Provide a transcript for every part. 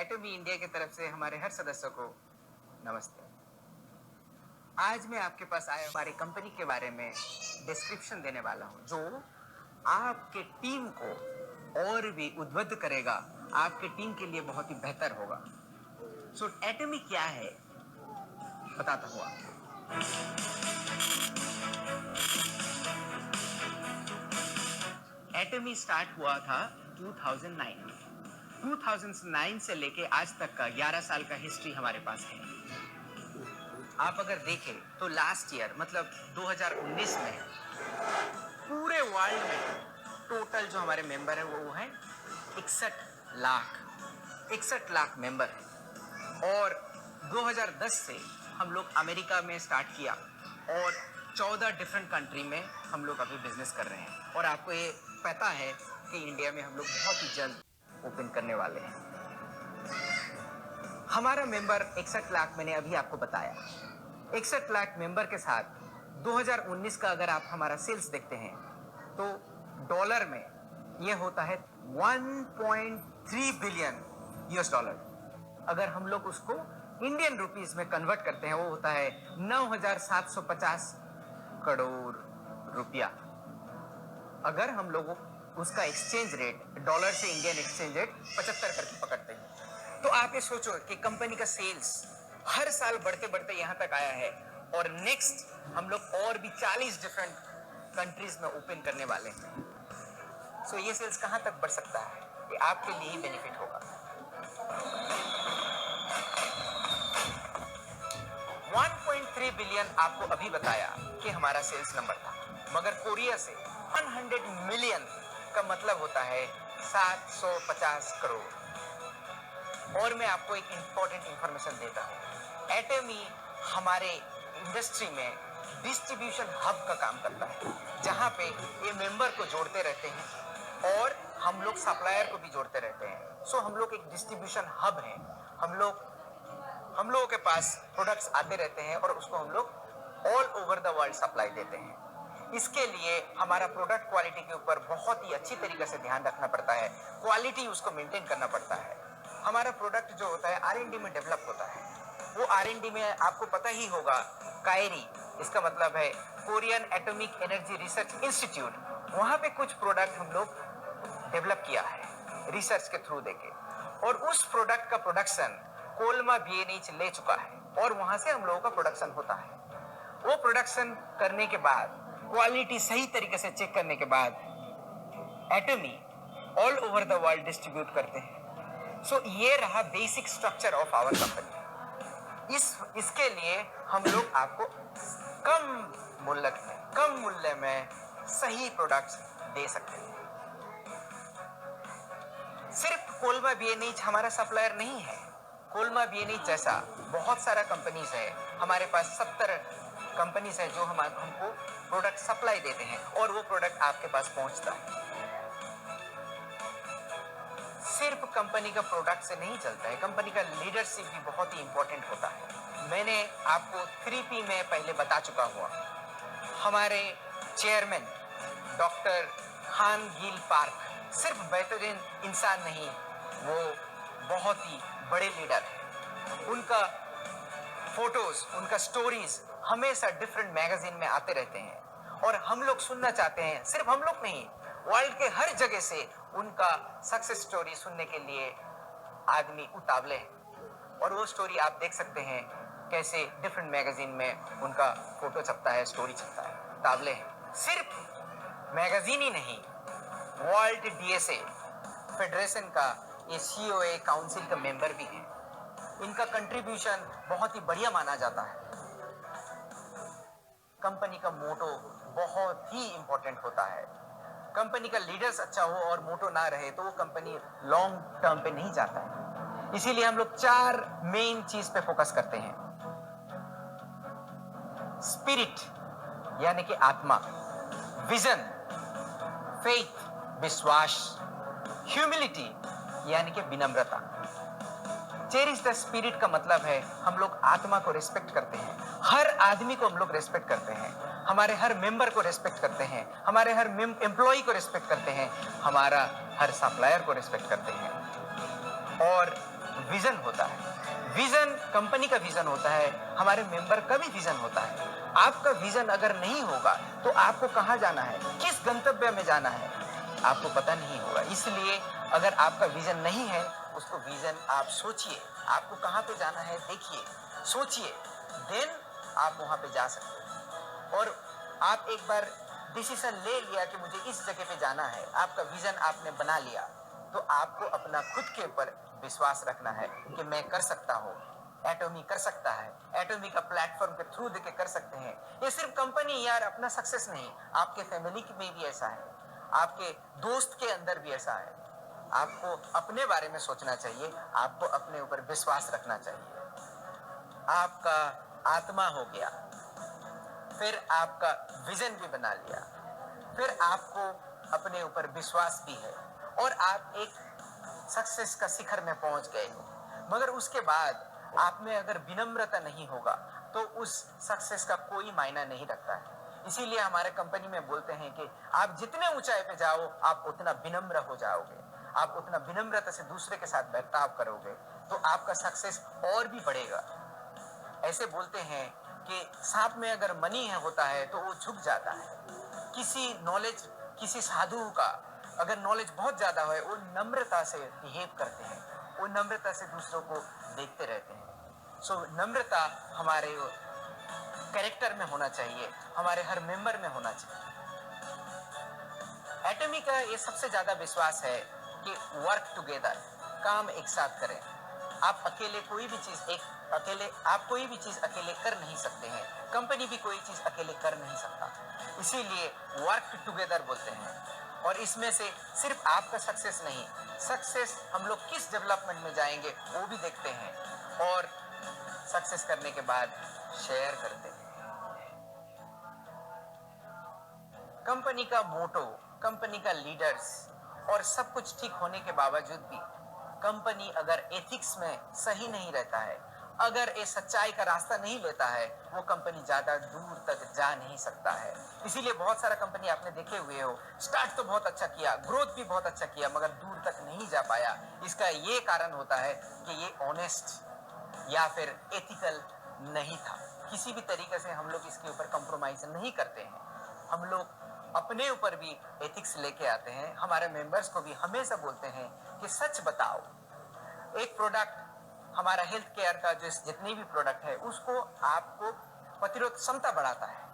एटमी India की तरफ से हमारे हर सदस्यों को नमस्ते। आज मैं आपके पास आया हमारी कंपनी के बारे में डिस्क्रिप्शन देने वाला हूं, जो आपके टीम को और भी उद्बुद्ध करेगा, आपके टीम के लिए बहुत ही बेहतर होगा। सो एटमी क्या है बताता हूं आपको। एटमी स्टार्ट हुआ था 2009 में। 2009 से लेके आज तक का 11 साल का हिस्ट्री हमारे पास है। आप अगर देखें तो लास्ट ईयर मतलब 2019 में पूरे वर्ल्ड में टोटल जो हमारे मेंबर है वो है 61 लाख मेंबर है। और 2010 से हम लोग अमेरिका में स्टार्ट किया और 14 डिफरेंट कंट्री में हम लोग अभी बिजनेस कर रहे हैं। और आपको ये पता है कि इंडिया में हम लोग बहुत ही जल्द ओपन करने वाले हैं। हमारा मेंबर 61 लाख मैंने अभी आपको बताया। 61 लाख मेंबर के साथ 2019 का अगर आप हमारा सेल्स देखते हैं तो डॉलर में ये होता है 1.3 बिलियन यूएस डॉलर। अगर हम लोग उसको इंडियन रुपीस में कन्वर्ट करते हैं वो होता है 9,750 करोड़ रुपया। अगर हम लोग उसका एक्सचेंज रेट डॉलर से इंडियन एक्सचेंज रेट 75 करके पकड़ते हैं तो आप ये सोचो कि कंपनी का सेल्स हर साल बढ़ते बढ़ते यहाँ तक आया है। और नेक्स्ट हम लोग और भी 40 डिफरेंट कंट्रीज में ओपन करने वाले हैं। सो ये सेल्स कहाँ तक बढ़ सकता है, ये आपके लिए ही बेनिफिट होगा। 1.3 बिलियन आपको अभी बताया कि हमारा सेल्स नंबर था, मगर कोरिया से 100 मिलियन का मतलब होता है 750 करोड़। और मैं आपको एक इंपॉर्टेंट इंफॉर्मेशन देता हूँ। एटमी हमारे इंडस्ट्री में डिस्ट्रीब्यूशन हब का काम करता है, जहाँ पे ये मेंबर को जोड़ते रहते हैं और हम लोग सप्लायर को भी जोड़ते रहते हैं। सो हम लोग एक डिस्ट्रीब्यूशन हब है। हम लोगों के पास प्रोडक्ट्स आते रहते हैं और उसको हम लोग all over the world supply देते हैं। इसके लिए हमारा प्रोडक्ट क्वालिटी के ऊपर बहुत ही अच्छी तरीके से ध्यान रखना पड़ता है, क्वालिटी उसको मेंटेन करना पड़ता है। हमारा प्रोडक्ट जो होता है R&D में डेवलप होता है। वो R&D में आपको पता ही होगा, कायरी इसका मतलब है Korean atomic energy research institute. वहाँ पे कुछ प्रोडक्ट हम लोग डेवलप किया है रिसर्च के थ्रू देके, और उस प्रोडक्ट का प्रोडक्शन कोलमा BNH ले चुका है और वहाँ से हम लोगों का प्रोडक्शन होता है। वो प्रोडक्शन करने के बाद क्वालिटी सही तरीके से चेक करने के बाद एटमी all over the world distribute करते हैं। सो ये रहा basic structure of our company. इसके लिए हम लोग आपको कम मूल्य में सही प्रोडक्ट्स दे सकते हैं। सिर्फ कोलमा BNH हमारा सप्लायर नहीं है। कोलमा BNH जैसा बहुत सारा कंपनीज है। हमारे पास 70 कंपनीज है जो हमको प्रोडक्ट सप्लाई देते हैं और वो प्रोडक्ट आपके पास पहुंचता है। सिर्फ कंपनी का प्रोडक्ट से नहीं चलता है, कंपनी का लीडरशिप भी बहुत ही इंपॉर्टेंट होता है। मैंने आपको 3P में पहले बता चुका हुआ। हमारे चेयरमैन डॉक्टर हान गिल पार्क सिर्फ बेहतरीन इंसान नहीं, वो बहुत ही बड़े लीडर हैं। उनका फोटोज, उनका स्टोरीज हमेशा डिफरेंट मैगजीन में आते रहते हैं और हम लोग सुनना चाहते हैं। सिर्फ हम लोग नहीं, वर्ल्ड के हर जगह से उनका सक्सेस स्टोरी सुनने के लिए आदमी उतावले हैं। और वो स्टोरी आप देख सकते हैं कैसे डिफरेंट मैगजीन में उनका फोटो छपता है, स्टोरी छपता है, उतावले हैं। सिर्फ मैगजीन ही नहीं, वर्ल्ड DSA फेडरेशन का ये COA काउंसिल का मेंबर भी है। इनका कंट्रीब्यूशन बहुत ही बढ़िया माना जाता है। कंपनी का मोटो बहुत ही इंपॉर्टेंट होता है। कंपनी का लीडर्स अच्छा हो और मोटो ना रहे तो वो कंपनी लॉन्ग टर्म पे नहीं जाता है। इसीलिए हम लोग 4 मेन चीज पे फोकस करते हैं। स्पिरिट यानी कि आत्मा, विजन, फेथ विश्वास, ह्यूमिलिटी यानी कि विनम्रता। चेरिश द स्पिरिट का मतलब है हम लोग आत्मा को रिस्पेक्ट करते हैं, हर आदमी को हम लोग रिस्पेक्ट करते हैं, हमारे हर मेंबर को रिस्पेक्ट करते हैं, हमारे हर एम्प्लॉय को रिस्पेक्ट करते हैं, हमारा हर सप्लायर को रिस्पेक्ट करते हैं। और विजन होता है। विजन कंपनी का विजन होता है, हमारे मेंबर का भी विजन होता है। आपका विजन अगर नहीं होगा तो आपको कहाँ जाना है, किस गंतव्य में जाना है, आपको पता नहीं होगा। इसलिए अगर आपका विजन नहीं है, उसको विजन आप सोचिए, आपको कहाँ पे जाना है देखिए, सोचिए, देन आप वहां पे जा सकते हैं। और आप एक बार डिसीजन ले लिया कि मुझे इस जगह पे जाना है, आपका विजन आपने बना लिया, तो आपको अपना खुद के ऊपर विश्वास रखना है कि मैं कर सकता हूँ। एटॉमी कर सकता है, एटॉमी का प्लेटफॉर्म के थ्रू देके कर सकते हैं। ये सिर्फ कंपनी यार अपना सक्सेस नहीं, आपके फैमिली में भी ऐसा है, आपके दोस्त के अंदर भी ऐसा है। आपको अपने बारे में सोचना चाहिए, आपको अपने ऊपर विश्वास रखना चाहिए। आपका आत्मा हो गया, फिर आपका विजन भी बना लिया, फिर आपको अपने ऊपर विश्वास भी है और आप एक सक्सेस का शिखर में पहुंच गए हो। मगर उसके बाद आप में अगर विनम्रता नहीं होगा तो उस सक्सेस का कोई मायना नहीं रखता है। इसीलिए हमारे कंपनी में बोलते हैं कि आप जितने ऊंचाई पे जाओ आप उतना विनम्र हो जाओगे, आप उतना विनम्रता से दूसरे के साथ बर्ताव करोगे तो आपका सक्सेस और भी बढ़ेगा। ऐसे बोलते हैं कि सांप में अगर मनी है होता है तो वो झुक जाता है। किसी नॉलेज, किसी साधु का अगर नॉलेज बहुत ज्यादा है, वो नम्रता से बिहेव करते हैं, वो नम्रता से दूसरों को देखते रहते हैं। सो नम्रता हमारे कैरेक्टर में होना चाहिए, हमारे हर मेंबर में होना चाहिए। एटॉमी का ये सबसे ज्यादा विश्वास है कि वर्क टुगेदर, काम एक साथ करें। आप अकेले कोई भी चीज आप कोई भी चीज अकेले कर नहीं सकते हैं, कंपनी भी कोई चीज अकेले कर नहीं सकता। इसीलिए वर्क टुगेदर बोलते हैं। और इसमें से सिर्फ आपका सक्सेस नहीं, सक्सेस हम लोग किस डेवलपमेंट में जाएंगे वो भी देखते हैं और सक्सेस करने के बाद शेयर करते हैं। कंपनी का मोटो, कंपनी का लीडर्स और सब कुछ ठीक होने के बावजूद भी कंपनी अगर एथिक्स में सही नहीं रहता है, अगर ये सच्चाई का रास्ता नहीं लेता है, वो कंपनी ज्यादा दूर तक जा नहीं सकता है। इसीलिए बहुत सारा कंपनी आपने देखे हुए हो, स्टार्ट तो बहुत अच्छा किया, ग्रोथ भी बहुत अच्छा किया, मगर दूर तक नहीं जा पाया। इसका ये कारण होता है कि ये ऑनेस्ट या फिर एथिकल नहीं था। किसी भी तरीके से हम लोग इसके ऊपर कॉम्प्रोमाइज नहीं करते हैं, हम लोग अपने ऊपर भी एथिक्स लेके आते हैं। हमारे मेंबर्स को भी हमेशा बोलते हैं कि सच बताओ। एक प्रोडक्ट, हमारा हेल्थ केयर का जो जितने भी प्रोडक्ट है उसको आपको प्रतिरोध क्षमता बढ़ाता है,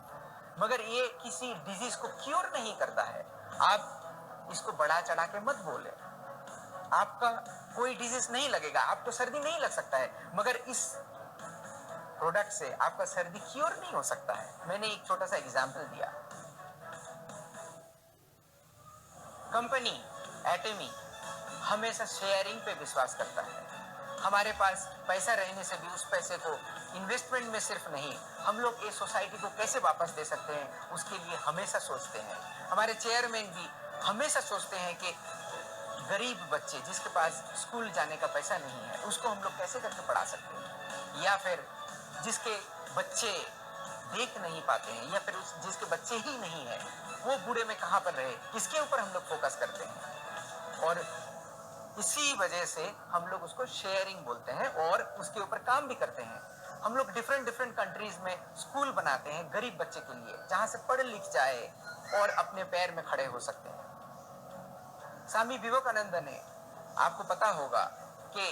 मगर ये किसी डिजीज को क्योर नहीं करता है। आप इसको बढ़ा चढ़ा के मत बोले, आपका कोई डिजीज नहीं लगेगा, आपको सर्दी नहीं लग सकता है, मगर इस प्रोडक्ट से आपका सर्दी क्योर नहीं हो सकता है। मैंने एक छोटा सा एग्जांपल दिया। कंपनी एटॉमी हमेशा शेयरिंग पे विश्वास करता है। हमारे पास पैसा रहने से भी उस पैसे को इन्वेस्टमेंट में सिर्फ नहीं, हम लोग इस सोसाइटी को कैसे वापस दे सकते हैं उसके लिए हमेशा सोचते हैं। हमारे चेयरमैन भी हमेशा सोचते हैं कि गरीब बच्चे जिसके पास स्कूल जाने का पैसा नहीं है उसको हम लोग कैसे करके पढ़ा सकते हैं, या फिर जिसके बच्चे देख नहीं पाते हैं, या फिर जिसके बच्चे ही नहीं है वो बूढ़े में कहाँ पर रहे, इसके ऊपर हम लोग फोकस करते हैं। और इसी वजह से हम लोग उसको शेयरिंग बोलते हैं और उसके ऊपर काम भी करते हैं। हम लोग डिफरेंट कंट्रीज में स्कूल बनाते हैं गरीब बच्चे के लिए, जहां से पढ़ लिख जाए और अपने पैर में खड़े हो सकते हैं। स्वामी विवेकानंद ने, आपको पता होगा कि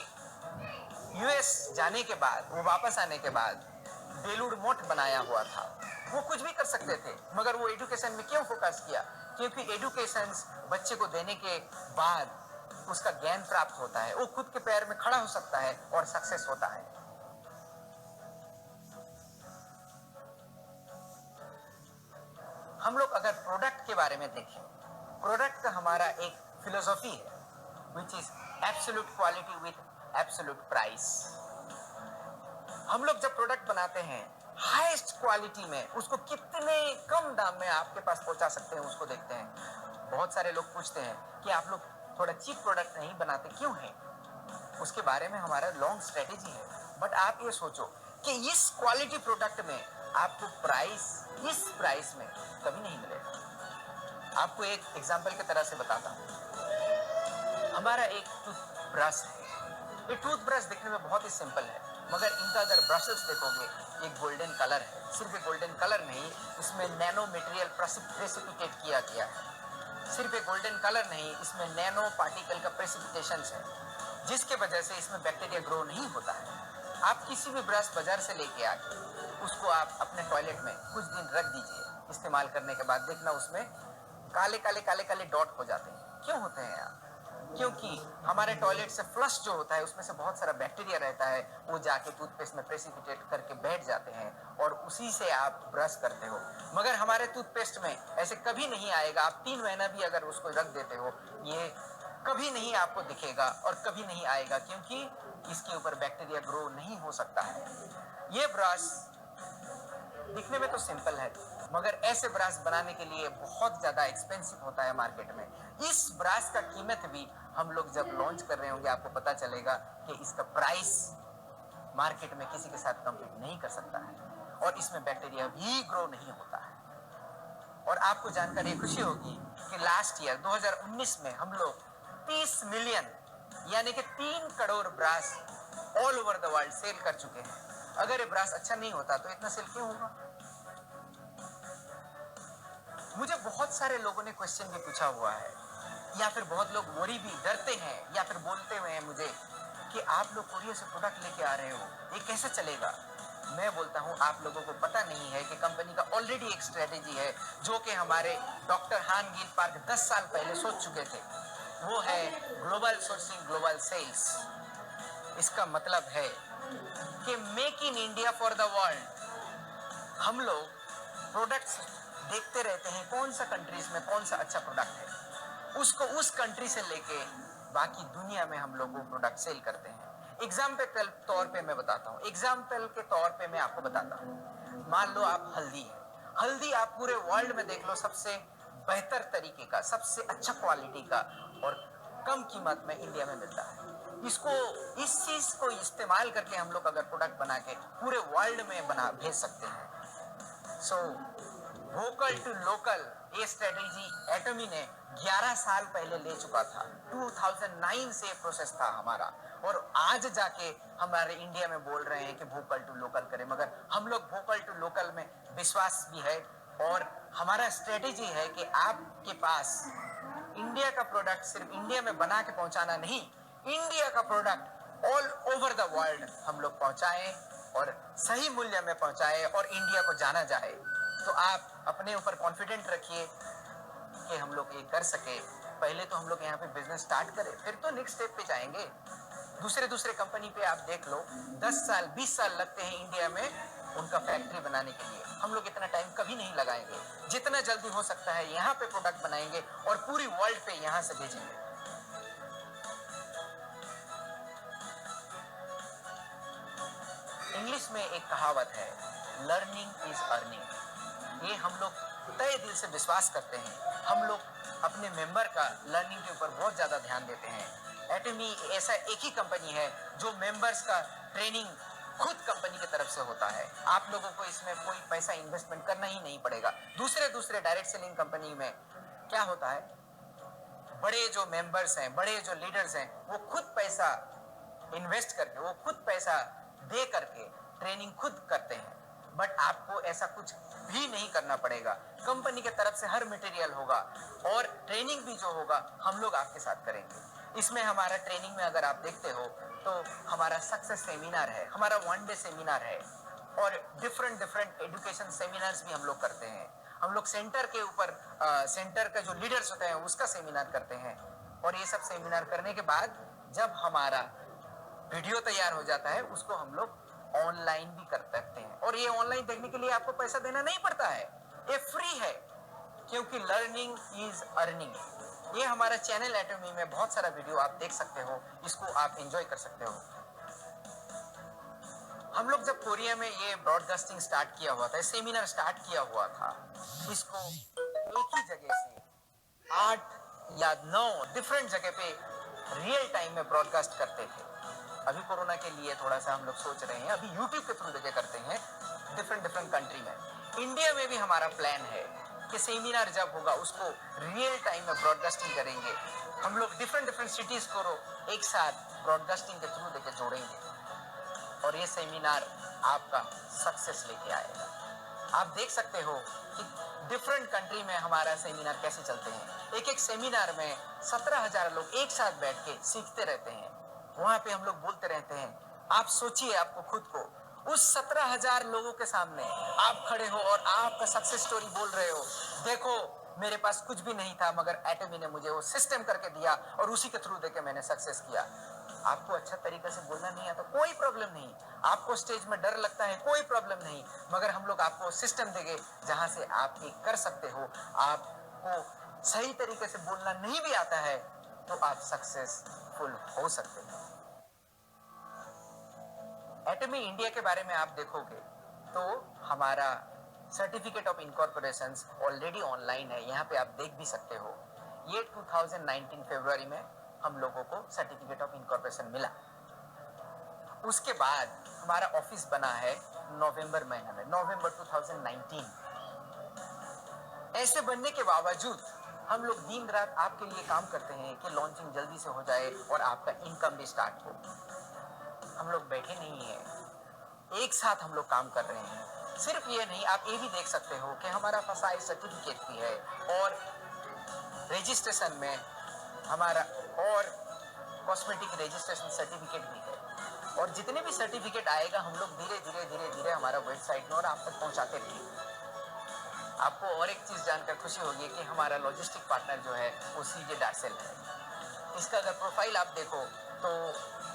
यूएस जाने के बाद, वो वापस आने के बाद बेलूर मठ बनाया हुआ था। वो कुछ भी कर सकते थे, मगर वो एजुकेशन में क्यों फोकस किया? क्योंकि एजुकेशन बच्चे को देने के बाद उसका ज्ञान प्राप्त होता है, वो खुद के पैर में खड़ा हो सकता है और सक्सेस होता है। हम लोग अगर प्रोडक्ट के बारे में देखें, प्रोडक्ट का हमारा एक फिलोसॉफी है which is absolute quality with absolute price. हम लोग जब प्रोडक्ट बनाते हैं हाईएस्ट क्वालिटी में उसको कितने कम दाम में आपके पास पहुंचा सकते हैं उसको देखते हैं। बहुत सारे लोग पूछते हैं कि आप लोग थोड़ा चीप प्रोडक्ट नहीं बनाते क्यों है? उसके बारे में हमारा लॉन्ग स्ट्रेटेजी है। बट आप ये सोचो कि इस क्वालिटी प्रोडक्ट में आपको प्राइस इस प्राइस में कभी नहीं मिलेगा। आपको एक एग्जांपल की तरह से बताता हूँ। हमारा एक टूथब्रश है, ये टूथब्रश दिखने में बहुत ही सिंपल है, मगर इनका अगर ब्रशेस देखोगे, ये गोल्डन कलर है। सिर्फ ये गोल्डन कलर नहीं, इसमें नैनो मटेरियल प्रेसिपिटेट किया गया है। सिर्फ एक गोल्डन कलर नहीं, इसमें नैनो पार्टिकल का प्रेसिपिटेशन है, जिसके वजह से इसमें बैक्टीरिया ग्रो नहीं होता है। आप किसी भी ब्रश बाजार से लेके आके उसको आप अपने टॉयलेट में कुछ दिन रख दीजिए। इस्तेमाल करने के बाद देखना उसमें काले काले काले काले डॉट हो जाते हैं। क्यों होते हैं यार? क्योंकि हमारे टॉयलेट से फ्लश जो होता है उसमें से बहुत सारा बैक्टीरिया रहता है, वो जाके टूथपेस्ट में प्रेसिपिटेट करके बैठ जाते हैं और उसी से आप ब्रश करते हो। मगर हमारे टूथपेस्ट में ऐसे कभी नहीं आएगा। आप 3 महीना भी अगर उसको रख देते हो, ये कभी नहीं आपको दिखेगा और कभी नहीं आएगा, क्योंकि इसके ऊपर बैक्टीरिया ग्रो नहीं हो सकता है। ये ब्रश दिखने में तो सिंपल है, मगर ऐसे ब्रश बनाने के लिए बहुत ज्यादा एक्सपेंसिव होता है मार्केट में। इस ब्रश का कीमत भी हम लोग जब लॉन्च कर रहे होंगे, आपको पता चलेगा कि इसका प्राइस मार्केट में किसी के साथ कंपीट नहीं कर सकता है और इसमें बैक्टीरिया भी ग्रो नहीं होता है। और आपको जानकर ये खुशी होगी कि लास्ट ईयर 2019 में हम लोग 30 मिलियन यानी कि 3 crore brush all over the world sale कर चुके हैं। अगर ये ब्रश अच्छा नहीं होता तो इतना सेल क्यों होगा? मुझे बहुत सारे लोगों ने क्वेश्चन भी पूछा हुआ है, या फिर बहुत लोग वरी भी डरते हैं, या फिर बोलते हुए हैं मुझे कि आप लोग कोरिया से प्रोडक्ट लेके आ रहे हो, ये कैसे चलेगा? मैं बोलता हूं, आप लोगों को पता नहीं है कि कंपनी का ऑलरेडी एक स्ट्रेटेजी है, जो कि हमारे डॉक्टर हान गिल पार्क 10 साल पहले सोच चुके थे। वो है ग्लोबल सोर्सिंग, ग्लोबल सेल्स। इसका मतलब है कि make in India for the world. हम लोग प्रोडक्ट्स देखते रहते हैं, कौन सा कंट्रीज में कौन सा अच्छा प्रोडक्ट है, उसको उस कंट्री से लेके बाकी दुनिया में हम लोग वो प्रोडक्ट सेल करते हैं। एग्जाम्पल के तौर पे मैं बताता हूँ, एग्जाम्पल के तौर पे मैं आपको बताता हूँ। मान लो आप हल्दी है, हल्दी आप पूरे वर्ल्ड में देख लो, सबसे बेहतर तरीके का, सबसे अच्छा क्वालिटी का और कम कीमत में इंडिया में मिलता है। इसको, इस चीज को इस्तेमाल करके हम लोग अगर प्रोडक्ट बना के पूरे वर्ल्ड में बना भेज सकते हैं। सो वोकल टू लोकल, ये स्ट्रेटेजी एटमी ने 11 साल पहले ले चुका था। 2009 से प्रोसेस था हमारा, और आज जाके हमारे इंडिया में बोल रहे हैं कि वोकल टू लोकल करें। मगर हम लोग वोकल टू लोकल में विश्वास भी है, और हमारा स्ट्रेटेजी है कि आपके पास इंडिया का प्रोडक्ट सिर्फ इंडिया में बना के पहुंचाना नहीं, इंडिया का product all over the world हम लोग पहुंचाएं और सही मूल्य में पहुंचाएं और इंडिया को जाना जाए। तो आप अपने ऊपर कॉन्फिडेंट रखिए कि हम लोग ये कर सके। पहले तो हम लोग यहाँ पे बिजनेस स्टार्ट करें, फिर तो नेक्स्ट स्टेप पे जाएंगे। दूसरे कंपनी पे आप देख लो, 10 साल 20 साल लगते हैं इंडिया में उनका फैक्ट्री बनाने के लिए। हम लोग इतना टाइम कभी नहीं लगाएंगे, जितना जल्दी हो सकता है यहाँ पे प्रोडक्ट बनाएंगे और पूरी वर्ल्ड पे यहाँ से भेजेंगे। इंग्लिश में एक कहावत है, लर्निंग इज अर्निंग। ये हम लोग तय दिल से विश्वास करते हैं। हम लोग अपने मेंबर का लर्निंग के ऊपर बहुत ज्यादा ध्यान देते हैं। एटमी ऐसा एक ही कंपनी है जो मेंबर्स का ट्रेनिंग खुद कंपनी की तरफ से होता है। आप लोगों को इसमें कोई पैसा इन्वेस्टमेंट करना ही नहीं पड़ेगा। दूसरे डायरेक्ट सेलिंग कंपनी में क्या होता है, बड़े जो मेंबर्स हैं, बड़े जो लीडर्स हैं, वो खुद पैसा इन्वेस्ट करके, वो खुद पैसा दे करके ट्रेनिंग खुद करते हैं। बट आपको ऐसा कुछ भी नहीं करना पड़ेगा। कंपनी की तरफ से हर मटेरियल होगा और ट्रेनिंग भी जो होगा हम लोग आपके साथ करेंगे। इसमें हमारा ट्रेनिंग में अगर आप देखते हो तो हमारा सक्सेस सेमिनार है, हमारा 1 डे सेमिनार है, और डिफरेंट एजुकेशन सेमिनार्स भी हम लोग करते हैं। हम लोग सेंटर के ऊपर सेंटर का जो लीडर्स होते हैं उसका सेमिनार करते हैं, और ये सब सेमिनार करने के बाद जब हमारा वीडियो तैयार हो जाता है उसको हम लोग ऑनलाइन भी कर सकते हैं। और ये ऑनलाइन देखने के लिए आपको पैसा देना नहीं पड़ता है, ये फ्री है, क्योंकि लर्निंग इज अर्निंग। ये हमारा चैनल एटमी में बहुत सारा वीडियो आप देख सकते हो, इसको आप एंजॉय कर सकते हो। हम लोग जब कोरिया में ये ब्रॉडकास्टिंग स्टार्ट किया हुआ था, सेमिनार स्टार्ट किया हुआ था, इसको एक ही जगह से 8 या 9 डिफरेंट जगह पे रियल टाइम में ब्रॉडकास्ट करते थे। अभी कोरोना के लिए थोड़ा सा हम लोग सोच रहे हैं, अभी यूट्यूब के थ्रू जगह करते हैं डिफरेंट कंट्री में। इंडिया में भी हमारा प्लान है कि सेमिनार जब होगा उसको रियल टाइम में ब्रॉडकास्टिंग करेंगे। हम लोग डिफरेंट सिटीज को एक साथ ब्रॉडकास्टिंग के थ्रू देके जोड़ेंगे और ये सेमिनार आपका सक्सेस लेके आएगा। आप देख सकते हो कि डिफरेंट कंट्री में हमारा सेमिनार कैसे चलते हैं। एक एक सेमिनार में 17,000 लोग एक साथ बैठ के सीखते रहते हैं। वहां पे हम लोग बोलते रहते हैं। आप सोचिए, आपको खुद को उस 17,000 लोगों के सामने आप खड़े हो और आपका सक्सेस स्टोरी बोल रहे हो। देखो, मेरे पास कुछ भी नहीं था मगर एटमी ने मुझे वो सिस्टम करके दिया और उसी के थ्रू देके मैंने सक्सेस किया। आपको अच्छा तरीके से बोलना नहीं आता, कोई प्रॉब्लम नहीं। आपको स्टेज में डर लगता है, कोई प्रॉब्लम नहीं। मगर हम लोग आपको सिस्टम देंगे जहां से आप ये कर सकते हो। आपको सही तरीके से बोलना नहीं भी आता है तो आप सक्सेसफुल हो सकते हैं। एटमी इंडिया के बारे में आप देखोगे तो हमारा certificate of incorporation already online है। यहाँ पे आप देख भी सकते हो। ये 2019 फरवरी में हम लोगों को सर्टिफिकेट ऑफ इनकॉर्पोरेशन मिला। उसके बाद हमारा ऑफिस बना है नवंबर महीने में, नवंबर 2019। ऐसे बनने के बावजूद हम लोग दिन रात आपके लिए काम करते हैं कि लॉन्चिंग जल्दी से हो जाए और आपका इनकम भी स्टार्ट हो। हम लोग बैठे नहीं हैं, एक साथ हम लोग काम कर रहे हैं। सिर्फ ये नहीं, आप ये भी देख सकते हो कि हमारा फसाई सर्टिफिकेट भी है और रजिस्ट्रेशन में हमारा और कॉस्मेटिक रजिस्ट्रेशन सर्टिफिकेट भी है। और जितने भी सर्टिफिकेट आएगा हम लोग धीरे धीरे हमारा वेबसाइट में और आप तक पहुंचाते रहेंगे। आपको और एक चीज जानकर खुशी होगी कि हमारा लॉजिस्टिक पार्टनर जो है वो सीजे डार्सेल है। इसका अगर प्रोफाइल आप देखो तो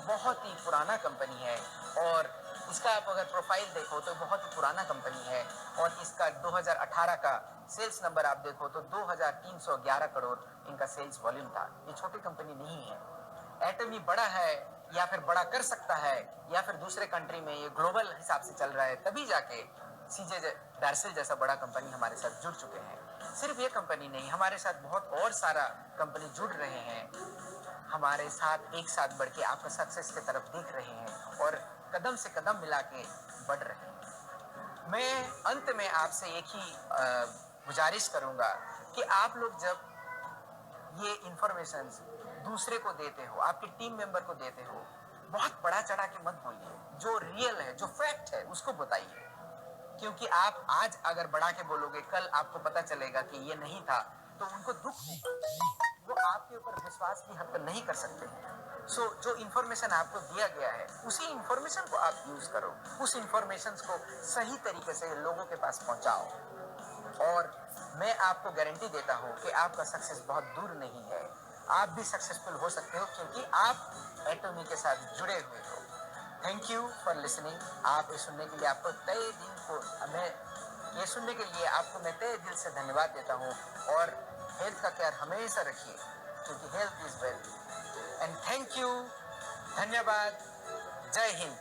बहुत ही पुराना कंपनी है और इसका आप अगर प्रोफाइल देखो तो बहुत ही पुराना कंपनी है और इसका 2018 का सेल्स नंबर आप देखो तो 2311 करोड़ इनका सेल्स वॉल्यूम था। ये छोटी कंपनी नहीं है। एटमी बड़ा है या फिर बड़ा कर सकता है या फिर दूसरे कंट्री में ये ग्लोबल हिसाब से चल रहा है, तभी जाके सीजे डार्सेल जैसा बड़ा कंपनी हमारे साथ जुड़ चुके हैं। सिर्फ ये कंपनी नहीं, हमारे साथ बहुत और सारा कंपनी जुड़ रहे हैं। हमारे साथ एक साथ बढ़ के आपका सक्सेस की तरफ देख रहे हैं और कदम से कदम मिला के बढ़ रहे हैं। मैं अंत में आपसे एक ही गुजारिश करूंगा कि आप लोग जब ये इंफॉर्मेशन दूसरे को देते हो, आपके टीम मेंबर को देते हो, बहुत बड़ा चढ़ा के मत बोलिए। जो रियल है, जो फैक्ट है उसको बताइए। क्योंकि आप आज अगर बढ़ा के बोलोगे, कल आपको पता चलेगा कि ये नहीं था तो उनको दुख होगा। वो आपके ऊपर विश्वास भी हद तक नहीं कर सकते हैं। सो जो इंफॉर्मेशन आपको दिया गया है उसी इंफॉर्मेशन को आप यूज करो, उस इंफॉर्मेशन को सही तरीके से लोगों के पास पहुंचाओ और मैं आपको गारंटी देता हूं कि आपका सक्सेस बहुत दूर नहीं है। आप भी सक्सेसफुल हो सकते हो क्योंकि आप एटमी के साथ जुड़े हुए हो। Thank you for listening. आप ये सुनने के लिए आपको तय दिल को मैं तय दिल से धन्यवाद देता हूँ और हेल्थ का केयर हमेशा रखिए क्योंकि health is wealth. And thank you, धन्यवाद, जय हिंद।